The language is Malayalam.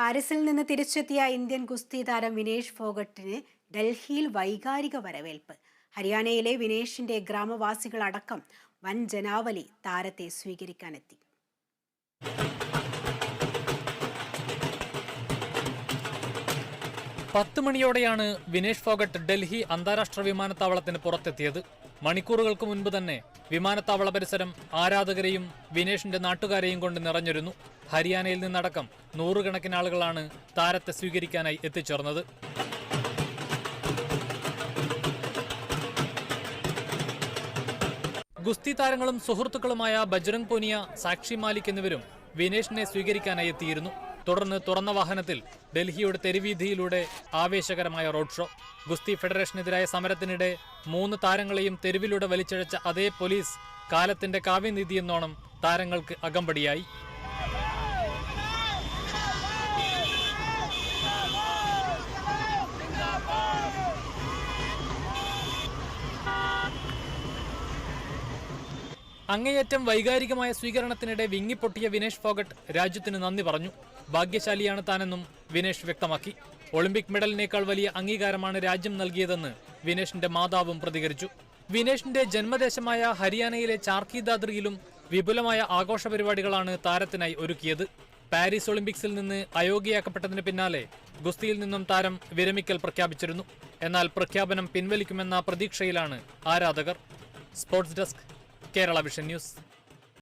പാരീസിൽ നിന്ന് തിരിച്ചെത്തിയ ഇന്ത്യൻ ഗുസ്തി താരം വിനേഷ് ഫോഗട്ടിന് ഡൽഹിയിൽ വൈകാരിക വരവേൽപ്പ്. ഹരിയാനയിലെ വിനേഷിന്റെ ഗ്രാമവാസികളടക്കം വൻ ജനാവലി താരത്തെ സ്വീകരിക്കാനെത്തി. പത്ത് മണിയോടെയാണ് വിനേഷ് ഫോഗട്ട് ഡൽഹി അന്താരാഷ്ട്ര വിമാനത്താവളത്തിന് പുറത്തെത്തിയത്. മണിക്കൂറുകൾക്ക് മുൻപ് തന്നെ വിമാനത്താവള പരിസരം ആരാധകരെയും വിനേഷിന്റെ നാട്ടുകാരെയും കൊണ്ട് നിറഞ്ഞിരുന്നു. ഹരിയാനയിൽ നിന്നടക്കം നൂറുകണക്കിന് ആളുകളാണ് താരത്തെ സ്വീകരിക്കാനായി എത്തിച്ചേർന്നത്. ഗുസ്തി താരങ്ങളും സുഹൃത്തുക്കളുമായ ബജ്രംഗ് പൂനിയ, സാക്ഷി മാലിക് എന്നിവരും വിനേഷിനെ സ്വീകരിക്കാനായി എത്തിയിരുന്നു. തുടർന്ന് തുറന്ന വാഹനത്തിൽ ഡൽഹിയുടെ തെരുവീഥിയിലൂടെ ആവേശകരമായ റോഡ് ഷോ. ഗുസ്തി ഫെഡറേഷനെതിരായ സമരത്തിനിടെ 3 താരങ്ങളെയും തെരുവിലൂടെ വലിച്ചിഴച്ച അതേ പോലീസ് കാലത്തിന്റെ കാവ്യനീതിയെന്നോണം താരങ്ങൾക്ക് അകമ്പടിയായി. അങ്ങേയറ്റം വൈകാരികമായ സ്വീകരണത്തിനിടെ വിങ്ങിപ്പൊട്ടിയ വിനേഷ് ഫോഗട്ട് രാജ്യത്തിന് നന്ദി പറഞ്ഞു. ഭാഗ്യശാലിയാണ് താനെന്നും വിനേഷ് വ്യക്തമാക്കി. ഒളിമ്പിക് മെഡലിനേക്കാൾ വലിയ അംഗീകാരമാണ് രാജ്യം നൽകിയതെന്ന് വിനേഷിന്റെ മാതാവും പ്രതികരിച്ചു. വിനേഷിന്റെ ജന്മദേശമായ ഹരിയാനയിലെ ചാർക്കി ദാദ്രിയിലും വിപുലമായ ആഘോഷ പരിപാടികളാണ് താരത്തിനായി ഒരുക്കിയത്. പാരീസ് ഒളിമ്പിക്സിൽ നിന്ന് അയോഗ്യയാക്കപ്പെട്ടതിന് പിന്നാലെ ഗുസ്തിയിൽ നിന്നും താരം വിരമിക്കൽ പ്രഖ്യാപിച്ചിരുന്നു. എന്നാൽ പ്രഖ്യാപനം പിൻവലിക്കുമെന്ന പ്രതീക്ഷയിലാണ് ആരാധകർ. Sports desk, Kerala vision news.